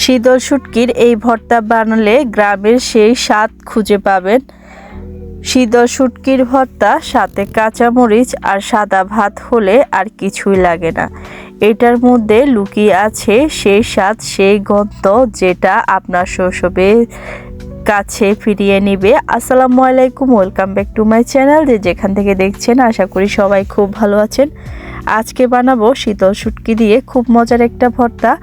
শীতল শুটকির এই ভর্তা বানালে গ্রামের সেই স্বাদ খুঁজে পাবেন। শীতল শুটকির ভর্তা সাথে কাঁচামরিচ আর সাদা ভাত হলে আর কিছুই লাগে না। এটার মধ্যে লুকিয়ে আছে সেই স্বাদ, সেই গন্ধ যেটা আপনার শৈশবের কাছে ফিরিয়ে নিবে। আসসালামু আলাইকুম, welcome back to my channel. যেখান থেকে দেখছেন আশা করি সবাই খুব ভালো আছেন। আজকে বানাবো শীতল শুটকি দিয়ে খুব মজার একটা ভর্তা।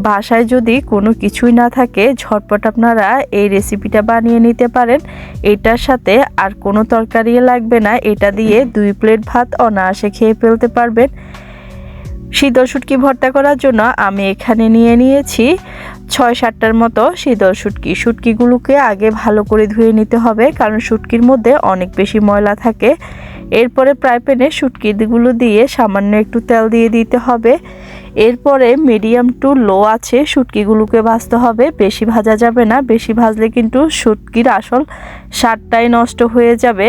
বাসায় যদি কোনো কিছুই না থাকে ঝটপট আপনারা এই রেসিপিটা বানিয়ে নিতে পারেন। এটার সাথে আর কোনো তরকারি লাগবে না, এটা দিয়ে 2 প্লেট ভাত অনায়াসে খেয়ে ফেলতে পারবেন। শীতল শুটকি ভর্তা করার জন্য আমি এখানে নিয়ে নিয়েছি 6-7টার মতো শীতল শুটকি। শুটকিগুলোকে আগে ভালো করে ধুয়ে নিতে হবে, কারণ শুটকির মধ্যে অনেক বেশি ময়লা থাকে। এরপরে ফ্রাই প্যানে শুটকিগুলো দিয়ে সামান্য একটু তেল দিয়ে দিতে হবে। এরপরে মিডিয়াম টু লো আছে শুটকিগুলোকে ভাজতে হবে, বেশি ভাজা যাবে না। বেশি ভাজলে কিন্তু শুটকির আসল স্বাদটাই নষ্ট হয়ে যাবে।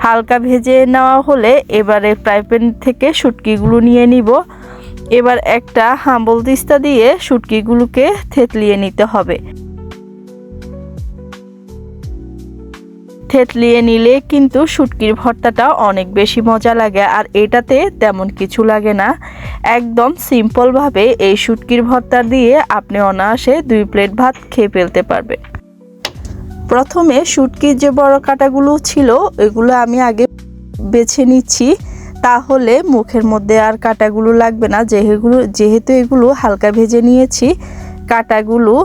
হালকা ভেজে নেওয়া হলে এবারে ফ্রাই প্যান থেকে শুটকিগুলো নিয়ে নিব। এবার একটা হাম্বল দিস্তা দিয়ে শুটকিগুলোকে থেতলিয়ে নিতে হবে। থেতলিয়ে নিলে কিন্তু শুটকির ভর্তাটা অনেক বেশি মজা লাগে, আর এটাতে তেমন কিছু লাগে না। একদম সিম্পলভাবে এই শুটকির ভর্তা দিয়ে আপনি অনায়াসে 2 প্লেট ভাত খেয়ে ফেলতে পারবেন। প্রথমে শুটকির যে বড় কাঁটাগুলো ছিল এগুলো আমি আগে বেছে নিচ্ছি, তাহলে মুখের মধ্যে আর কাঁটাগুলো লাগবে না। যেহেতু এগুলো হালকা ভেজে নিয়েছি, কাঁটাগুলো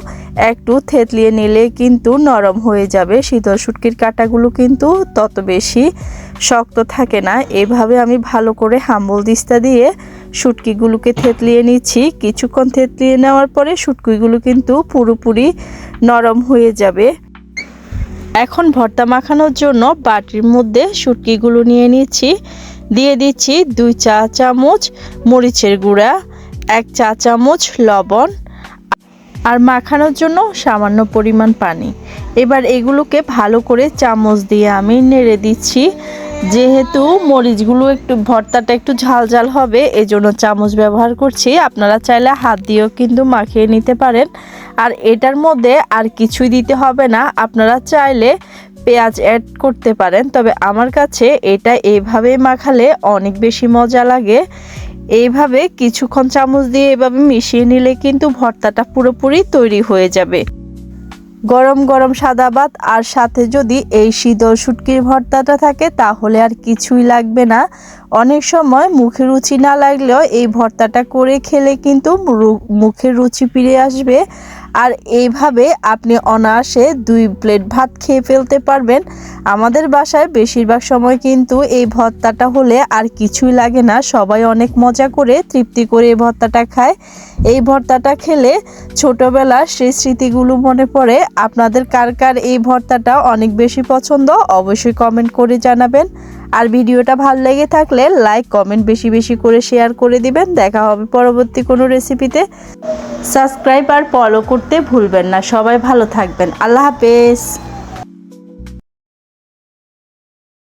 একটু থেতলিয়ে নিলে কিন্তু নরম হয়ে যাবে। শীতল শুটকির কাঁটাগুলো কিন্তু তত বেশি শক্ত থাকে না। এভাবে আমি ভালো করে হাম্বল দিস্তা দিয়ে শুটকিগুলোকে থেতলিয়ে নিচ্ছি। কিছুক্ষণ থেতলিয়ে নেওয়ার পরে শুটকিগুলো কিন্তু পুরোপুরি নরম হয়ে যাবে। এখন ভর্তা মাখানোর জন্য বাটির মধ্যে শুটকিগুলো নিয়ে নিচ্ছি। দিয়ে দিচ্ছি 2 চা চামচ মরিচের গুঁড়া, 1 চা চামচ লবণ আর মাখানোর জন্য সামান্য পরিমাণ পানি। এবার এগুলোকে ভালো করে চামচ দিয়ে আমি নেড়ে দিচ্ছি। যেহেতু মরিচগুলো ভর্তাটা একটু ঝাল ঝাল হবে, এজন্য চামচ ব্যবহার করছি। আপনারা চাইলে হাত দিয়েও কিন্তু মাখিয়ে নিতে পারেন। আর এটার মধ্যে আর কিছুই দিতে হবে না, আপনারা চাইলে পেঁয়াজ অ্যাড করতে পারেন, তবে আমার কাছে এটা এইভাবে মাখালে অনেক বেশি মজা লাগে। এইভাবে কিছুক্ষণ চামচ দিয়ে এভাবে মিশিয়ে নিলে কিন্তু ভর্তাটা পুরোপুরি তৈরি হয়ে যাবে। গরম গরম সাদা ভাত আর সাথে যদি এই শীতল শুটকির ভর্তাটা থাকে তাহলে আর কিছুই লাগবে না। অনেক সময় মুখে রুচি না লাগলেও এই ভর্তাটা করে খেলে কিন্তু মুখের রুচি ফিরে আসবে। আর এইভাবে আপনি অনায়াসে 2 প্লেট ভাত খেয়ে ফেলতে পারবেন। আমাদের বাসায় বেশিরভাগ সময় কিন্তু এই ভর্তাটা হলে আর কিছুই লাগে না, সবাই অনেক মজা করে তৃপ্তি করে এই ভর্তাটা খায়। এই ভর্তাটা খেলে ছোটবেলার সেই স্মৃতিগুলো মনে পড়ে। আপনাদের কার কার এই ভর্তাটা অনেক বেশি পছন্দ অবশ্যই কমেন্ট করে জানাবেন। আর ভিডিওটা ভালো লেগে থাকলে লাইক কমেন্ট বেশি বেশি করে শেয়ার করে দিবেন। দেখা হবে পরবর্তী কোনো রেসিপিতে। সাবস্ক্রাইব আর ফলো করতে ভুলবেন না। সবাই ভালো থাকবেন। আল্লাহ হাফেজ।